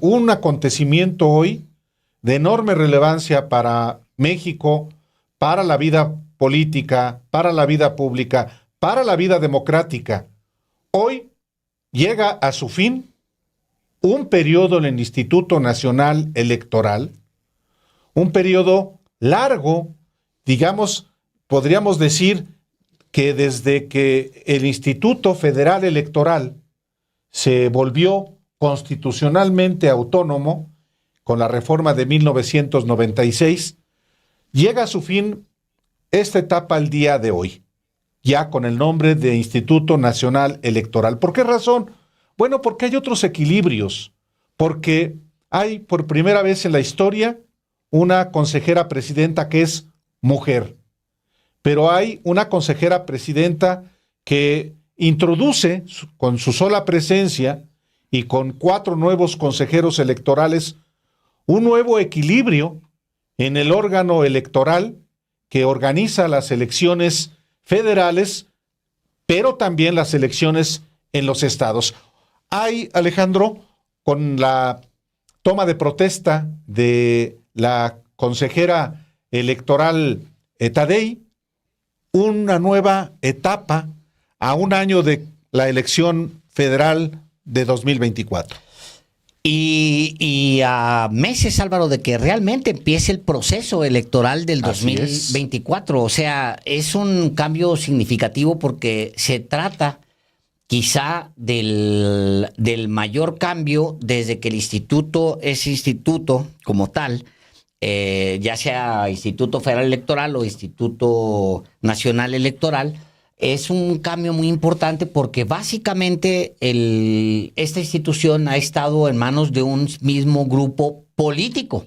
un acontecimiento hoy de enorme relevancia para México, para la vida política, para la vida pública, para la vida democrática. Hoy llega a su fin un periodo en el Instituto Nacional Electoral, un periodo largo, digamos, podríamos decir que desde que el Instituto Federal Electoral se volvió constitucionalmente autónomo con la reforma de 1996, llega a su fin esta etapa al día de hoy, ya con el nombre de Instituto Nacional Electoral. ¿Por qué razón? Bueno, porque hay otros equilibrios, porque hay por primera vez en la historia una consejera presidenta que es mujer, pero hay una consejera presidenta que introduce con su sola presencia y con 4 nuevos consejeros electorales un nuevo equilibrio en el órgano electoral que organiza las elecciones federales, pero también las elecciones en los estados. Hay, Alejandro, con la toma de protesta de la consejera electoral Tadei, una nueva etapa a un año de la elección federal de 2024. Y a meses, Álvaro, de que realmente empiece el proceso electoral del 2024. O sea, es un cambio significativo porque se trata quizá del mayor cambio desde que el instituto es instituto como tal, ya sea Instituto Federal Electoral o Instituto Nacional Electoral. Es un cambio muy importante porque básicamente esta institución ha estado en manos de un mismo grupo político.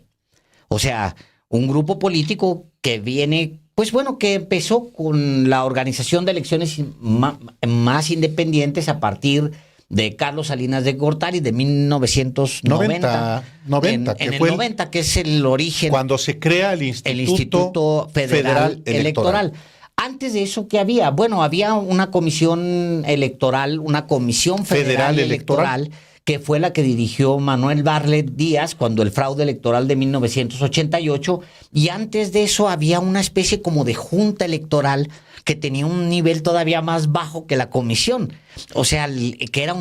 O sea, un grupo político que viene, pues bueno, que empezó con la organización de elecciones más independientes a partir de Carlos Salinas de Gortari de 1990. 90, en el 90, que es el origen. Cuando se crea el Instituto Federal Electoral. Antes de eso, ¿qué había? Bueno, había una comisión electoral, una comisión federal electoral, que fue la que dirigió Manuel Bartlett Díaz cuando el fraude electoral de 1988, y antes de eso había una especie como de junta electoral que tenía un nivel todavía más bajo que la comisión. O sea, era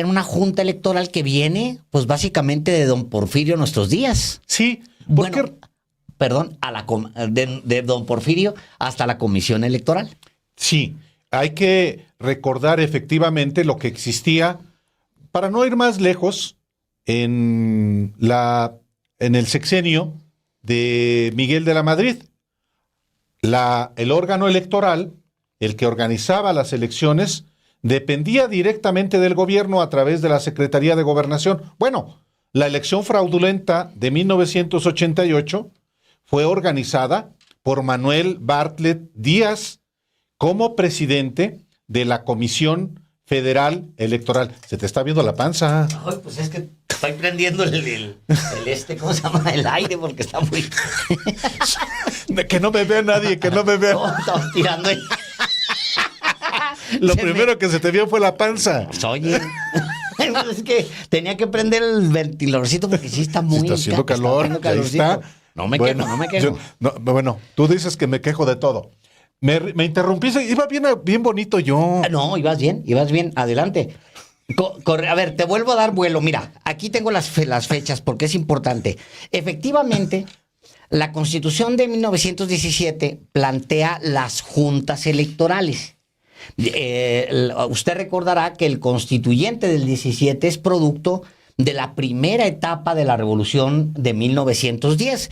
una junta electoral que viene, pues básicamente de don Porfirio en nuestros días. Sí, bueno, perdón, de don Porfirio hasta la comisión electoral. Sí, hay que recordar efectivamente lo que existía, para no ir más lejos, en el sexenio de Miguel de la Madrid. El órgano electoral, el que organizaba las elecciones, dependía directamente del gobierno a través de la Secretaría de Gobernación. Bueno, la elección fraudulenta de 1988 fue organizada por Manuel Bartlett Díaz como presidente de la Comisión Federal Electoral. Se te está viendo la panza. Ay, pues es que estoy prendiendo ¿cómo se llama? El aire, porque está muy... Que no me vea nadie, que no me vea. No, estaba tirando ahí. Lo primero que se te vio fue la panza. Pues, oye... Es que tenía que prender el ventiladorcito porque sí está muy... Sí, está haciendo calor. Ahí está. No me quejo. Bueno, tú dices que me quejo de todo. Me interrumpiste, iba bien bonito yo. No, ibas bien, adelante. A ver, te vuelvo a dar vuelo. Mira, aquí tengo las fechas porque es importante. Efectivamente, la Constitución de 1917 plantea las juntas electorales. Usted recordará que el constituyente del 17 es producto de la primera etapa de la Revolución de 1910.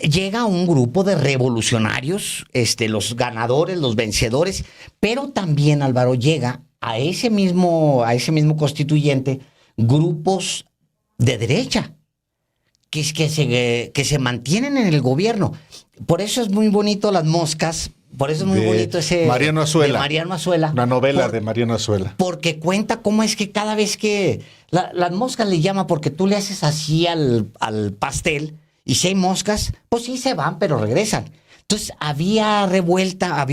Llega un grupo de revolucionarios, los ganadores, los vencedores, pero también, Álvaro, llega a ese mismo constituyente grupos de derecha que se mantienen en el gobierno. Por eso es muy bonito Las Moscas. Por eso es muy bonito ese... Mariano Azuela. De Mariano Azuela. Una novela de Mariano Azuela. Porque cuenta cómo es que cada vez que... Las moscas le llama porque tú le haces así al pastel y si hay moscas, pues sí se van, pero regresan. Entonces había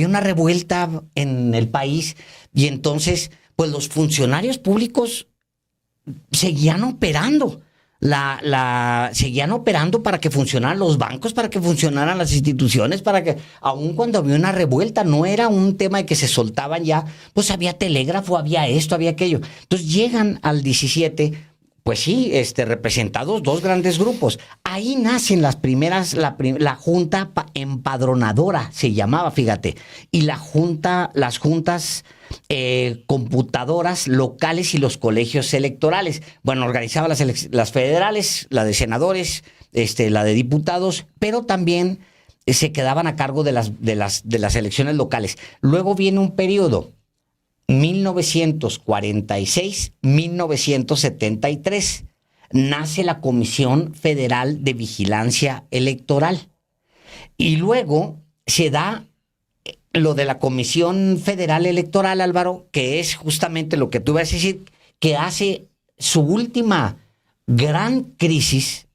una revuelta en el país y entonces pues los funcionarios públicos seguían operando. seguían operando para que funcionaran los bancos, para que funcionaran las instituciones, para que, aun cuando había una revuelta, no era un tema de que se soltaban ya, pues había telégrafo, había esto, había aquello. Entonces llegan al 17, pues sí, representados dos grandes grupos. Ahí nacen las primeras, la Junta Empadronadora se llamaba, fíjate, y las juntas computadoras locales y los colegios electorales. Bueno, organizaba las federales, la de senadores, la de diputados, pero también se quedaban a cargo de las elecciones locales. Luego viene un periodo 1946-1973, nace la Comisión Federal de Vigilancia Electoral. Y luego se da lo de la Comisión Federal Electoral, Álvaro, que es justamente lo que tú vas a decir, que hace su última gran crisis,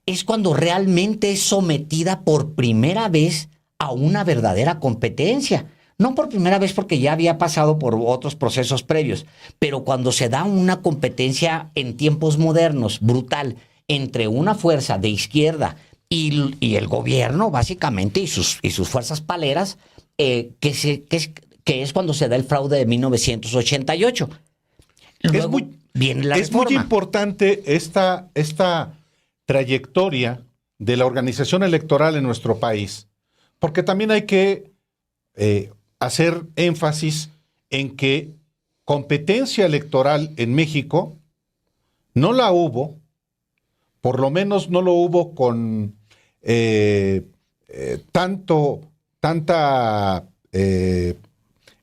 es cuando realmente es sometida por primera vez a una verdadera competencia. No por primera vez porque ya había pasado por otros procesos previos, pero cuando se da una competencia en tiempos modernos, brutal, entre una fuerza de izquierda y el gobierno, básicamente, y sus fuerzas paleras, que es cuando se da el fraude de 1988. Luego viene la reforma. Es muy importante esta trayectoria de la organización electoral en nuestro país, porque también hay que hacer énfasis en que competencia electoral en México no la hubo, por lo menos no lo hubo con tanta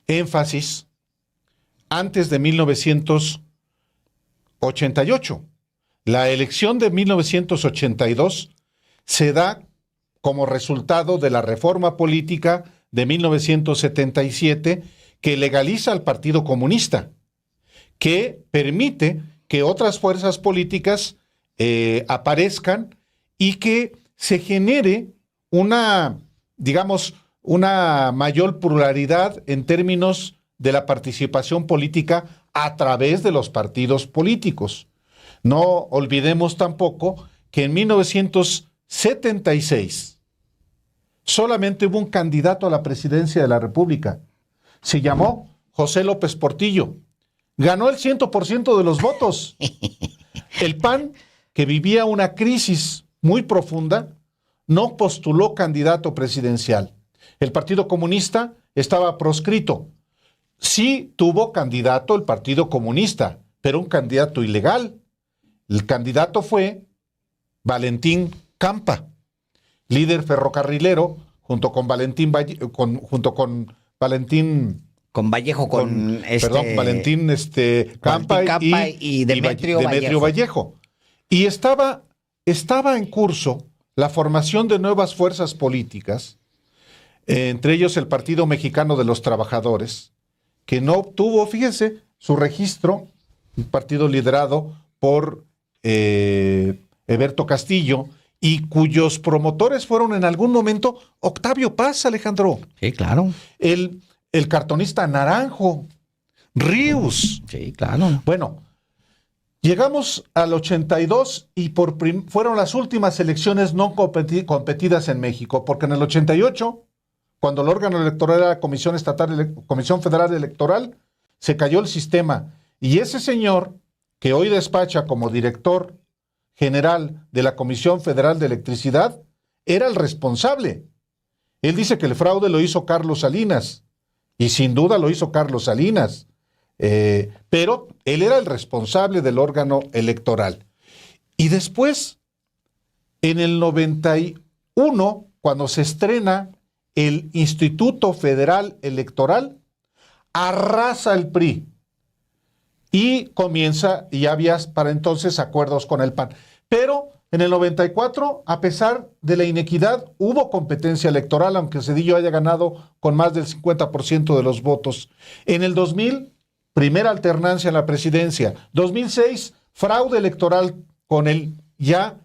énfasis antes de 1988. La elección de 1982 se da como resultado de la reforma política de 1977 que legaliza al Partido Comunista, que permite que otras fuerzas políticas aparezcan y que se genere una mayor pluralidad en términos de la participación política a través de los partidos políticos. No olvidemos tampoco que en 1976 solamente hubo un candidato a la presidencia de la República. Se llamó José López Portillo. Ganó el 100% de los votos. El PAN, que vivía una crisis muy profunda, no postuló candidato presidencial. El Partido Comunista estaba proscrito. Sí tuvo candidato el Partido Comunista, pero un candidato ilegal. El candidato fue Valentín Campa, líder ferrocarrilero, junto con Valentín Vallejo, Campa y Demetrio Vallejo. Y estaba en curso la formación de nuevas fuerzas políticas, entre ellos el Partido Mexicano de los Trabajadores, que no obtuvo, fíjense, su registro, un partido liderado por Eberto Castillo, y cuyos promotores fueron en algún momento Octavio Paz, Alejandro. Sí, claro. El cartonista Naranjo, Ríos. Sí, claro. Bueno, llegamos al 82 y fueron las últimas elecciones no competidas en México, porque en el 88, cuando el órgano electoral era la Comisión Federal Electoral, se cayó el sistema. Y ese señor, que hoy despacha como director general de la Comisión Federal de Electricidad, era el responsable. Él dice que el fraude lo hizo Carlos Salinas, y sin duda lo hizo Carlos Salinas, pero él era el responsable del órgano electoral. Y después, en el 91, cuando se estrena el Instituto Federal Electoral, arrasa el PRI. Y comienza, y había para entonces acuerdos con el PAN. Pero en el 94, a pesar de la inequidad, hubo competencia electoral, aunque Zedillo haya ganado con más del 50% de los votos. En el 2000, primera alternancia en la presidencia. 2006, fraude electoral con el ya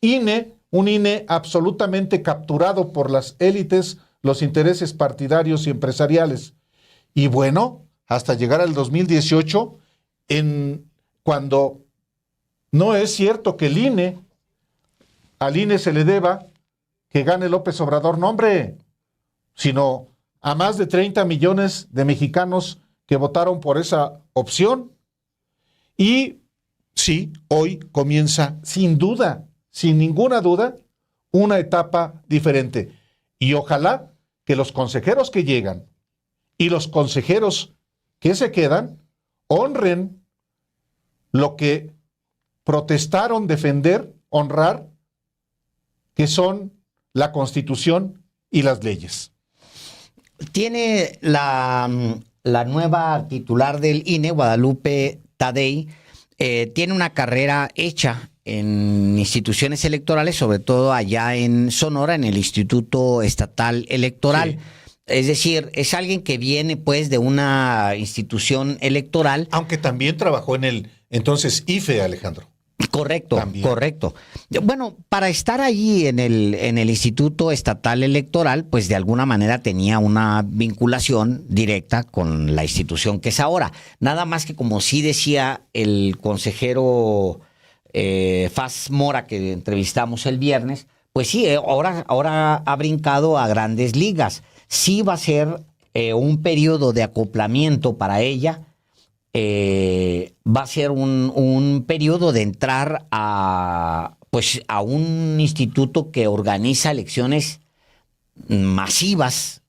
INE, un INE absolutamente capturado por las élites, los intereses partidarios y empresariales. Y bueno, hasta llegar al 2018, cuando No es cierto que al INE se le deba que gane López Obrador, no, hombre, sino a más de 30 millones de mexicanos que votaron por esa opción. Y sí, hoy comienza sin duda, sin ninguna duda, una etapa diferente. Y ojalá que los consejeros que llegan y los consejeros que se quedan honren lo que protestaron defender, honrar, que son la Constitución y las leyes. Tiene la nueva titular del INE, Guadalupe Tadei, tiene una carrera hecha en instituciones electorales, sobre todo allá en Sonora, en el Instituto Estatal Electoral. Sí. Es decir, es alguien que viene pues de una institución electoral. Aunque también trabajó en el entonces IFE, Alejandro. Correcto, también. Correcto. Bueno, para estar allí en el Instituto Estatal Electoral, pues de alguna manera tenía una vinculación directa con la institución que es ahora. Nada más que, como sí decía el consejero Faz Mora, que entrevistamos el viernes, pues sí, ahora ha brincado a grandes ligas. Sí va a ser un periodo de acoplamiento para ella. Va a ser un periodo de entrar a un instituto que organiza elecciones masivas,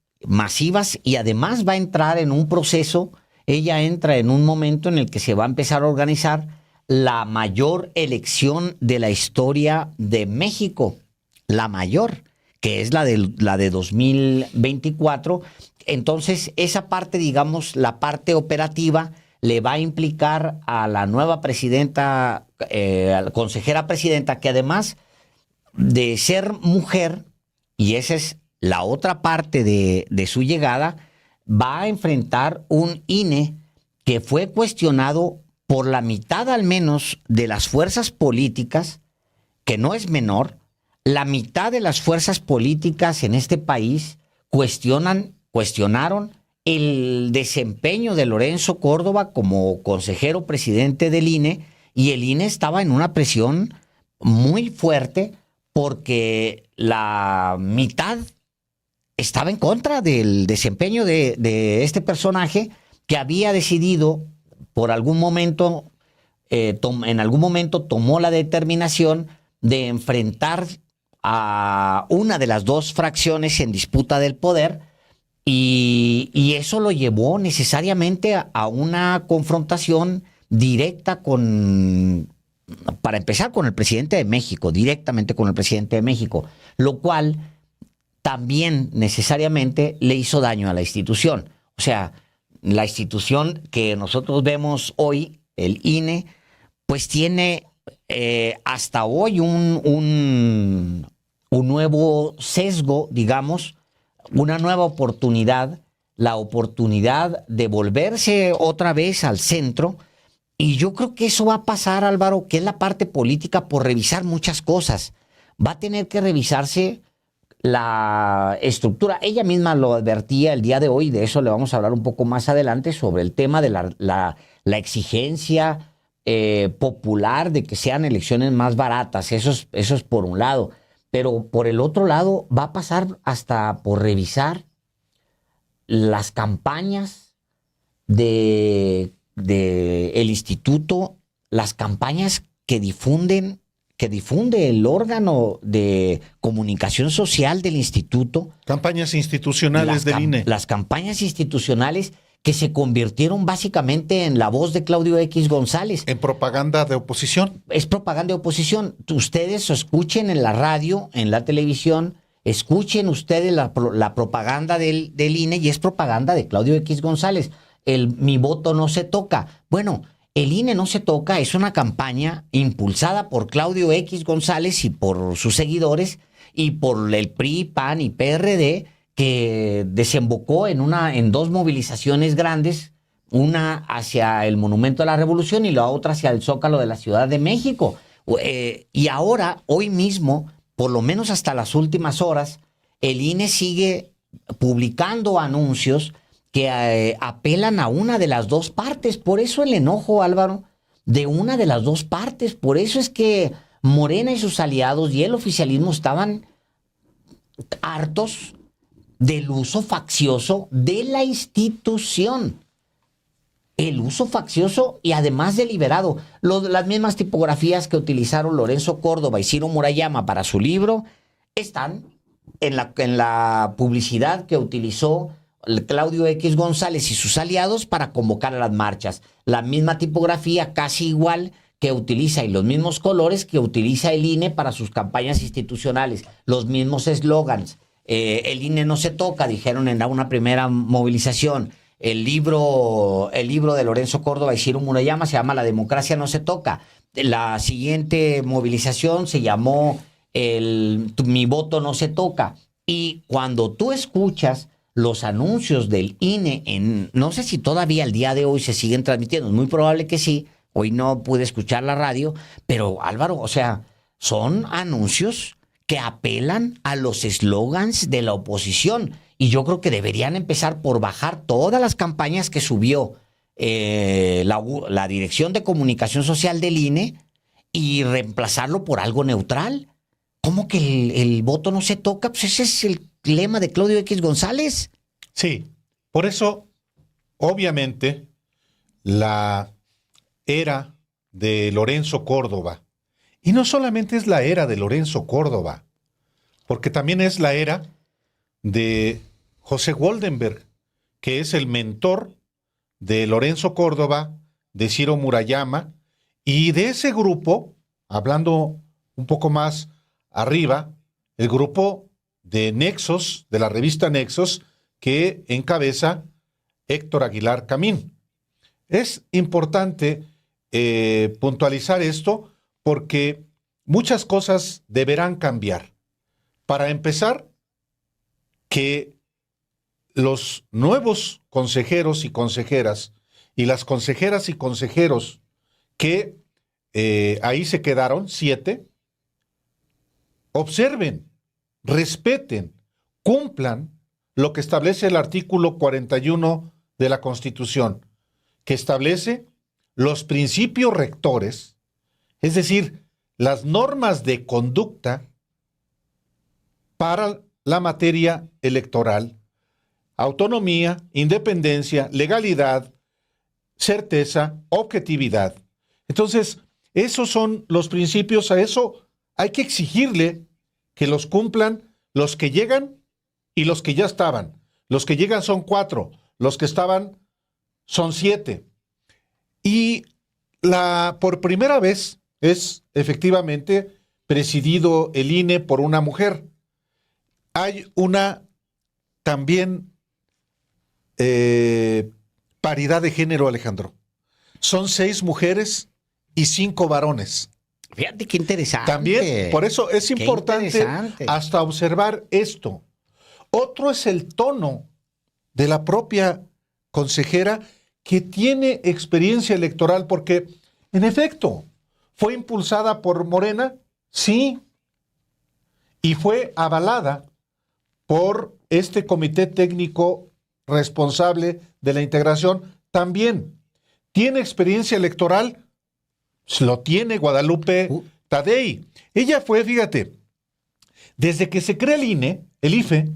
y además va a entrar en un proceso. Ella entra en un momento en el que se va a empezar a organizar la mayor elección de la historia de México, la mayor, que es la de 2024. Entonces, esa parte, digamos, la parte operativa, le va a implicar a la nueva presidenta, a la consejera presidenta, que además de ser mujer, y esa es la otra parte de su llegada, va a enfrentar un INE que fue cuestionado por la mitad al menos de las fuerzas políticas, que no es menor. La mitad de las fuerzas políticas en este país cuestionaron el desempeño de Lorenzo Córdoba como consejero presidente del INE, y el INE estaba en una presión muy fuerte porque la mitad estaba en contra del desempeño de este personaje, que había decidido por algún momento, en algún momento tomó la determinación de enfrentar a una de las dos fracciones en disputa del poder, y eso lo llevó necesariamente a una confrontación directa para empezar, con el presidente de México, directamente con el presidente de México, lo cual también necesariamente le hizo daño a la institución. O sea, la institución que nosotros vemos hoy, el INE, pues tiene hasta hoy un nuevo sesgo, digamos, una nueva oportunidad, la oportunidad de volverse otra vez al centro. Y yo creo que eso va a pasar, Álvaro, que es la parte política, por revisar muchas cosas. Va a tener que revisarse la estructura. Ella misma lo advertía el día de hoy, de eso le vamos a hablar un poco más adelante, sobre el tema de la exigencia popular de que sean elecciones más baratas. Eso es por un lado. Pero por el otro lado va a pasar hasta por revisar las campañas del instituto, las campañas que difunde el órgano de comunicación social del instituto. Campañas institucionales del INE. Las campañas institucionales que se convirtieron básicamente en la voz de Claudio X González. En propaganda de oposición. Es propaganda de oposición. Ustedes escuchen en la radio, en la televisión, escuchen ustedes la propaganda del INE, y es propaganda de Claudio X González. Mi voto no se toca. Bueno, el INE no se toca, es una campaña impulsada por Claudio X González y por sus seguidores, y por el PRI, PAN y PRD, que desembocó en dos movilizaciones grandes, una hacia el Monumento a la Revolución y la otra hacia el Zócalo de la Ciudad de México. Y ahora, hoy mismo, por lo menos hasta las últimas horas, el INE sigue publicando anuncios que apelan a una de las dos partes. Por eso el enojo, Álvaro, de una de las dos partes. Por eso es que Morena y sus aliados y el oficialismo estaban hartos del uso faccioso de la institución. El uso faccioso y además deliberado. Las mismas tipografías que utilizaron Lorenzo Córdoba y Ciro Murayama para su libro están en la publicidad que utilizó Claudio X González y sus aliados para convocar a las marchas. La misma tipografía, casi igual, que utiliza y los mismos colores que utiliza el INE para sus campañas institucionales. Los mismos eslogans. El INE no se toca, dijeron en una primera movilización. El libro de Lorenzo Córdoba y Ciro Murayama se llama La democracia no se toca. La siguiente movilización se llamó Mi voto no se toca. Y cuando tú escuchas los anuncios del INE, no sé si todavía al día de hoy se siguen transmitiendo, es muy probable que sí, hoy no pude escuchar la radio, pero Álvaro, o sea, son anuncios que apelan a los eslogans de la oposición. Y yo creo que deberían empezar por bajar todas las campañas que subió la Dirección de Comunicación Social del INE y reemplazarlo por algo neutral. ¿Cómo que el voto no se toca? Pues ese es el lema de Claudio X González. Sí, por eso, obviamente, la era de Lorenzo Córdoba, y no solamente es la era de Lorenzo Córdoba, porque también es la era de José Goldenberg, que es el mentor de Lorenzo Córdoba, de Ciro Murayama, y de ese grupo, hablando un poco más arriba, el grupo de Nexos, de la revista Nexos, que encabeza Héctor Aguilar Camín. Es importante puntualizar esto porque muchas cosas deberán cambiar. Para empezar, que los nuevos consejeros y consejeras y las consejeras y consejeros que ahí se quedaron, 7, observen, respeten, cumplan lo que establece el artículo 41 de la Constitución, que establece los principios rectores, es decir, las normas de conducta para la materia electoral: autonomía, independencia, legalidad, certeza, objetividad. Entonces, esos son los principios. A eso hay que exigirle que los cumplan los que llegan y los que ya estaban. Los que llegan son 4, los que estaban son 7. Y por primera vez es efectivamente presidido el INE por una mujer. Hay una también paridad de género, Alejandro. Son 6 mujeres y 5 varones. Fíjate qué interesante. También, por eso es importante hasta observar esto. Otro es el tono de la propia consejera, que tiene experiencia electoral, porque, en efecto, fue impulsada por Morena, sí, y fue avalada por este comité técnico responsable de la integración también. ¿Tiene experiencia electoral? Lo tiene Guadalupe Tadei. Ella fue, fíjate, desde que se crea el IFE,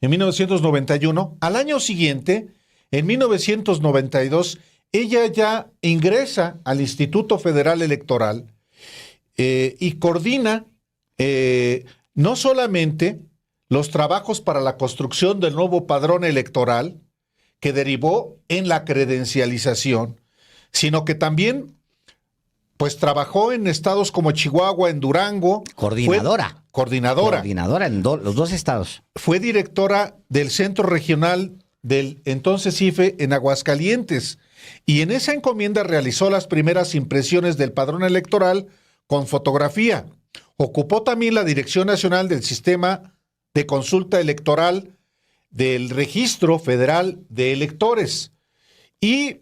en 1991, al año siguiente, en 1992, ella ya ingresa al Instituto Federal Electoral y coordina no solamente los trabajos para la construcción del nuevo padrón electoral, que derivó en la credencialización, sino que también pues trabajó en estados como Chihuahua, en Durango. Coordinadora en los 2 estados. Fue directora del Centro Regional del entonces IFE en Aguascalientes, y en esa encomienda realizó las primeras impresiones del padrón electoral con fotografía. Ocupó también la Dirección Nacional del Sistema de Consulta Electoral del Registro Federal de Electores. Y,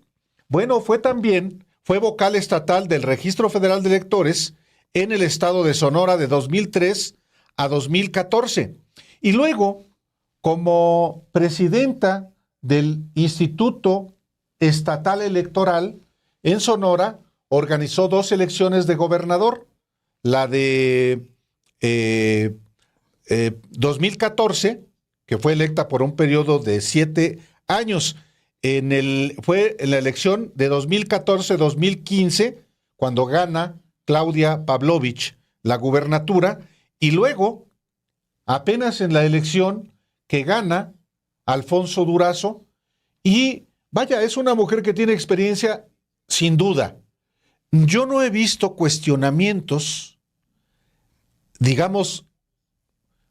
bueno, fue vocal estatal del Registro Federal de Electores en el estado de Sonora de 2003 a 2014. Y luego, como presidenta del Instituto Estatal Electoral en Sonora, organizó 2 elecciones de gobernador, la de 2014, que fue electa por un periodo de 7 años. Fue en la elección de 2014-2015, cuando gana Claudia Pavlovich la gubernatura, y luego, apenas en la elección que gana Alfonso Durazo, y vaya, es una mujer que tiene experiencia, sin duda. Yo no he visto cuestionamientos, digamos,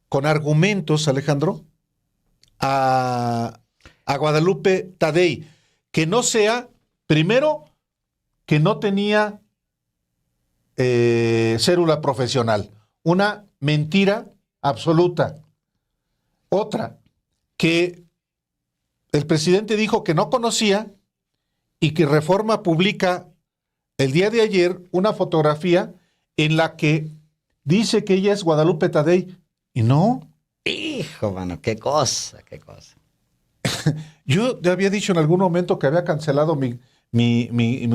con argumentos, Alejandro, a Guadalupe Tadei, que no sea, primero, que no tenía cédula profesional. Una mentira absoluta. Otra, que el presidente dijo que no conocía y que Reforma publica el día de ayer una fotografía en la que dice que ella es Guadalupe Tadei. Y no. Hijo, mano, qué cosa, qué cosa. Yo te había dicho en algún momento que había cancelado mi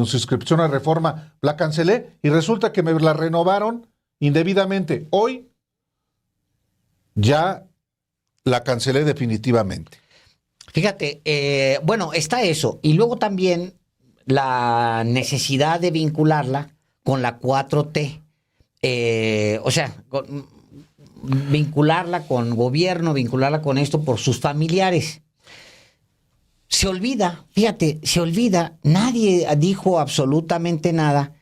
suscripción a Reforma. La cancelé y resulta que me la renovaron indebidamente. Hoy ya la cancelé definitivamente. Fíjate, bueno, está eso. Y luego también la necesidad de vincularla con la 4T. O sea, vincularla con gobierno, vincularla con esto por sus familiares. Se olvida, fíjate, nadie dijo absolutamente nada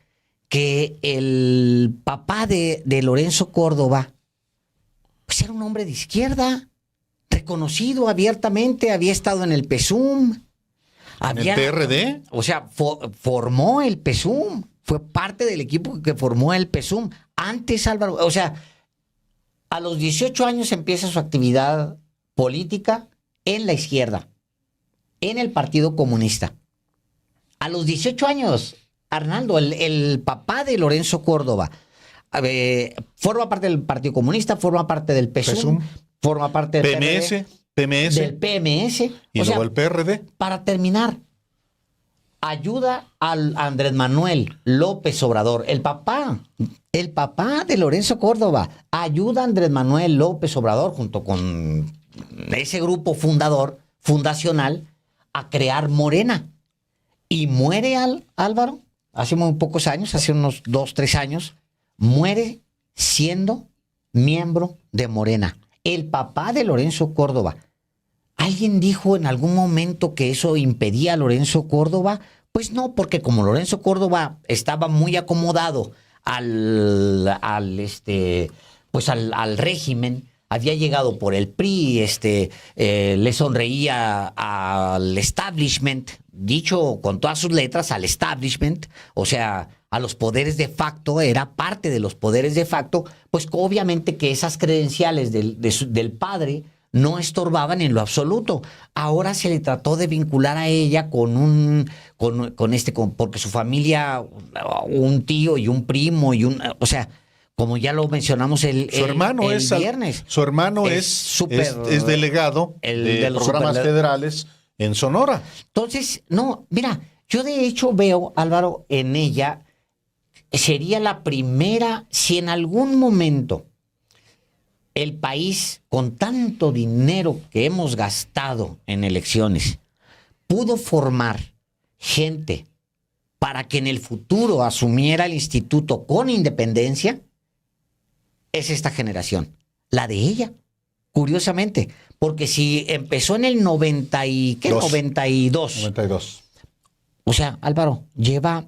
que el papá de Lorenzo Córdoba pues era un hombre de izquierda, reconocido abiertamente, había estado en el PSUM. ¿En el PRD? O sea, formó el PSUM, fue parte del equipo que formó el PSUM. Antes, Álvaro, o sea, a los 18 años empieza su actividad política en la izquierda, en el Partido Comunista. A los 18 años, Arnaldo, el papá de Lorenzo Córdoba, forma parte del Partido Comunista, forma parte del PSUM, forma parte del PMS. Del PMS. Y luego el PRD. Para terminar, ayuda al Andrés Manuel López Obrador, el papá de Lorenzo Córdoba, ayuda a Andrés Manuel López Obrador junto con ese grupo fundacional a crear Morena. Y muere Álvaro, hace muy pocos años, hace unos 2, 3 años, muere siendo miembro de Morena. El papá de Lorenzo Córdoba. ¿Alguien dijo en algún momento que eso impedía a Lorenzo Córdoba? Pues no, porque como Lorenzo Córdoba estaba muy acomodado al régimen, había llegado por el PRI, le sonreía al establishment, dicho con todas sus letras, al establishment, o sea, a los poderes de facto, era parte de los poderes de facto, pues obviamente que esas credenciales del padre no estorbaban en lo absoluto. Ahora se le trató de vincular a ella porque su familia, un tío y un primo o sea, como ya lo mencionamos su hermano el viernes. Su hermano es delegado de los programas federales en Sonora. Entonces, no, mira, yo de hecho veo, Álvaro, en ella sería la primera, si en algún momento el país, con tanto dinero que hemos gastado en elecciones, pudo formar gente para que en el futuro asumiera el instituto con independencia, es esta generación, la de ella, curiosamente, porque si empezó en el 92. O sea, Álvaro, lleva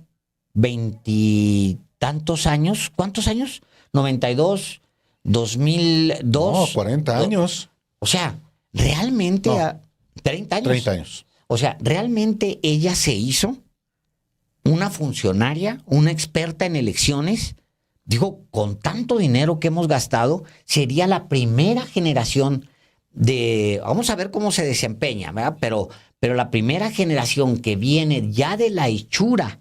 20 y tantos años. ¿Cuántos años? 92, 2002. No, 40 años. O sea, realmente... No, 30 años. 30 años. O sea, realmente ella se hizo una funcionaria, una experta en elecciones. Digo, con tanto dinero que hemos gastado, sería la primera generación de... Vamos a ver cómo se desempeña, ¿verdad? Pero la primera generación que viene ya de la hechura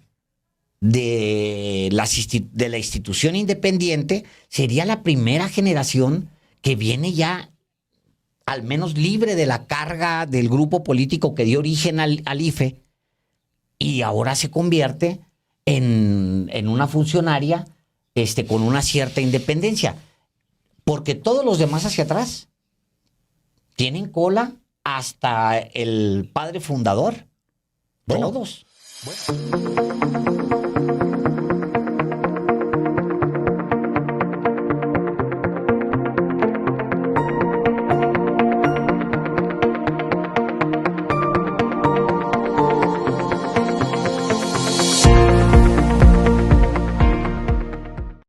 de la institución independiente sería la primera generación que viene ya al menos libre de la carga del grupo político que dio origen al IFE y ahora se convierte en una funcionaria con una cierta independencia. Porque todos los demás hacia atrás tienen cola hasta el padre fundador. Bueno. Todos. Bueno.